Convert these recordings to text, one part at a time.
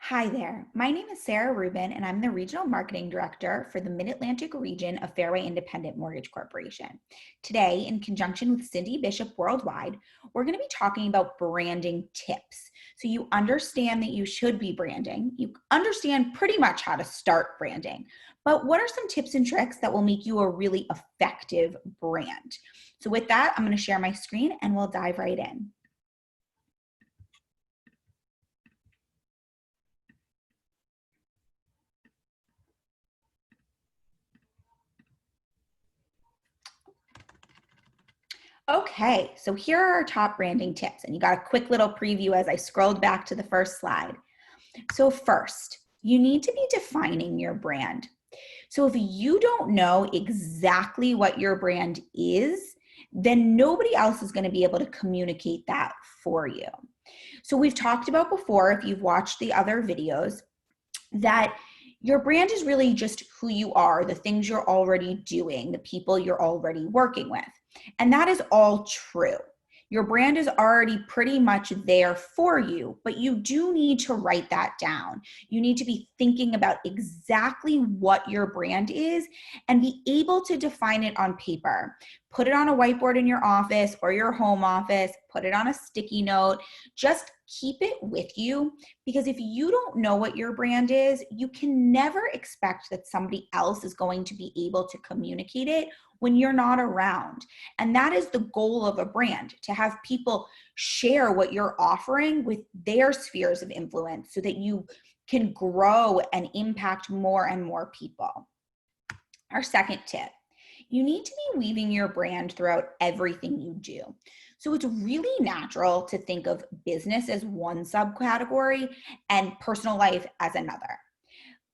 Hi there. My name is Sarah Rubin, and I'm the Regional Marketing Director for the Mid-Atlantic region of Fairway Independent Mortgage Corporation. Today, in conjunction with Cindy Bishop Worldwide, we're going to be talking about branding tips. So you understand that you should be branding. You understand pretty much how to start branding. But what are some tips and tricks that will make you a really effective brand? So with that, I'm going to share my screen and we'll dive right in. Okay, so here are our top branding tips, and you got a quick little preview as I scrolled back to the first slide. So first, you need to be defining your brand. So if you don't know exactly what your brand is, then nobody else is going to be able to communicate that for you. So we've talked about before, if you've watched the other videos, that your brand is really just who you are, the things you're already doing, the people you're already working with. And that is all true. Your brand is already pretty much there for you, but you do need to write that down. You need to be thinking about exactly what your brand is and be able to define it on paper. Put it on a whiteboard in your office or your home office, put it on a sticky note. Just keep it with you, because if you don't know what your brand is, you can never expect that somebody else is going to be able to communicate it when you're not around. And that is the goal of a brand, to have people share what you're offering with their spheres of influence so that you can grow and impact more and more people. Our second tip, you need to be weaving your brand throughout everything you do. So it's really natural to think of business as one subcategory and personal life as another.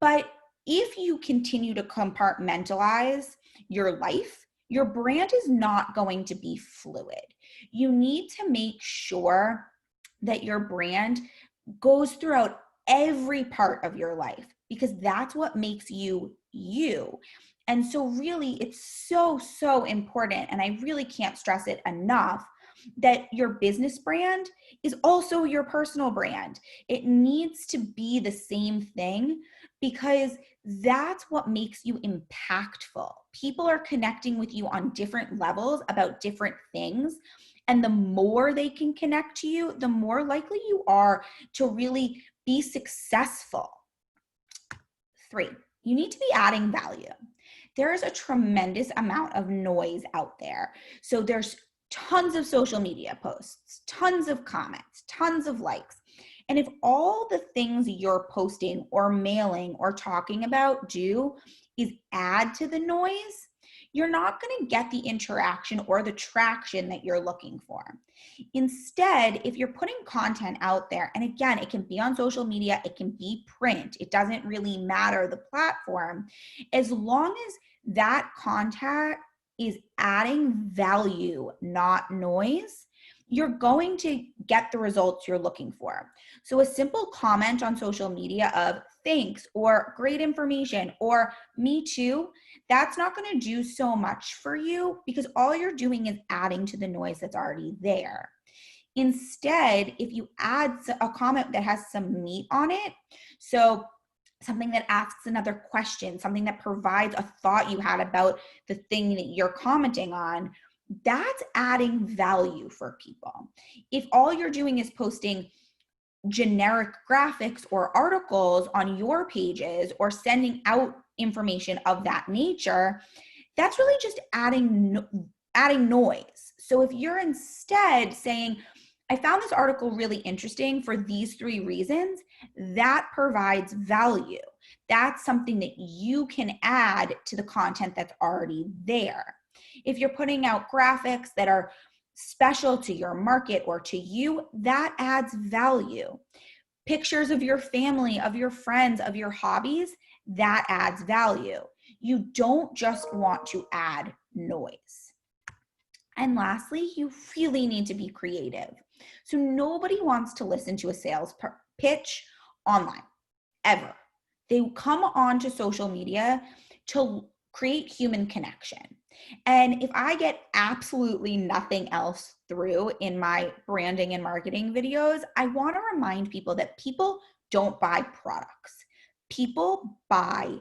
But if you continue to compartmentalize your life, your brand is not going to be fluid. You need to make sure that your brand goes throughout every part of your life, because that's what makes you you. And so really, it's so important, and I really can't stress it enough, that your business brand is also your personal brand. It needs to be the same thing, because that's what makes you impactful. People are connecting with you on different levels about different things. And the more they can connect to you, the more likely you are to really be successful. 3, you need to be adding value. There is a tremendous amount of noise out there. So there's tons of social media posts, tons of comments, tons of likes. And if all the things you're posting or mailing or talking about do is add to the noise, you're not going to get the interaction or the traction that you're looking for. Instead, if you're putting content out there, and again, it can be on social media, it can be print, it doesn't really matter the platform, as long as that content is adding value, not noise, you're going to get the results you're looking for. So a simple comment on social media of thanks or great information or me too, that's not going to do so much for you, because all you're doing is adding to the noise that's already there. Instead, if you add a comment that has some meat on it, so something that asks another question, something that provides a thought you had about the thing that you're commenting on, that's adding value for people. If all you're doing is posting generic graphics or articles on your pages or sending out information of that nature, that's really just adding noise. So if you're instead saying, I found this article really interesting for these 3 reasons, that provides value. That's something that you can add to the content that's already there. If you're putting out graphics that are special to your market or to you, that adds value. Pictures of your family, of your friends, of your hobbies, that adds value. You don't just want to add noise. And lastly, you really need to be creative. So nobody wants to listen to a sales pitch online, ever. They come onto social media to create human connection. And if I get absolutely nothing else through in my branding and marketing videos, I want to remind people that people don't buy products. People buy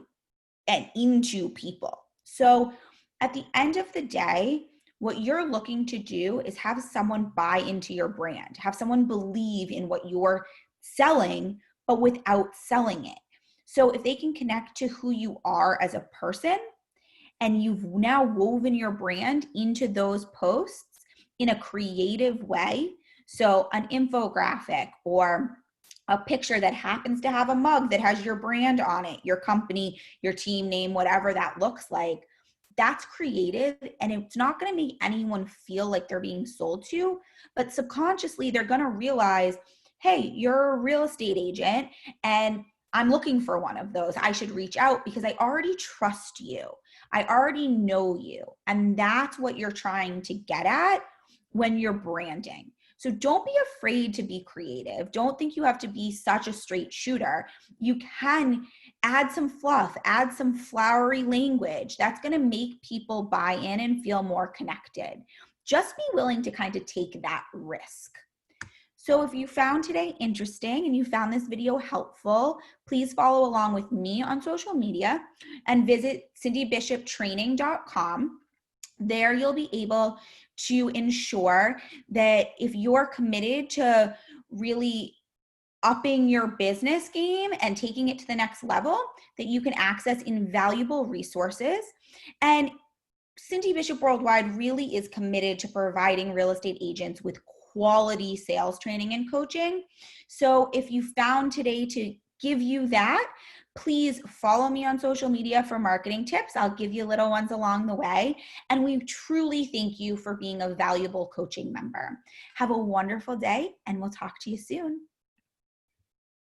and into people. So at the end of the day, what you're looking to do is have someone buy into your brand, have someone believe in what you're selling, but without selling it. So if they can connect to who you are as a person, and you've now woven your brand into those posts in a creative way, so an infographic or a picture that happens to have a mug that has your brand on it, your company, your team name, whatever that looks like, that's creative, and it's not going to make anyone feel like they're being sold to, but subconsciously they're going to realize, hey, you're a real estate agent and I'm looking for one of those. I should reach out because I already trust you. I already know you. And that's what you're trying to get at when you're branding. So don't be afraid to be creative. Don't think you have to be such a straight shooter. You can add some fluff, add some flowery language. That's going to make people buy in and feel more connected. Just be willing to kind of take that risk. So if you found today interesting and you found this video helpful, please follow along with me on social media and visit cindybishoptraining.com. There you'll be able to ensure that if you're committed to really upping your business game and taking it to the next level, that you can access invaluable resources. And Cindy Bishop Worldwide really is committed to providing real estate agents with quality sales training and coaching. So if you found today to give you that, please follow me on social media for marketing tips. I'll give you little ones along the way. And we truly thank you for being a valuable coaching member. Have a wonderful day, and we'll talk to you soon.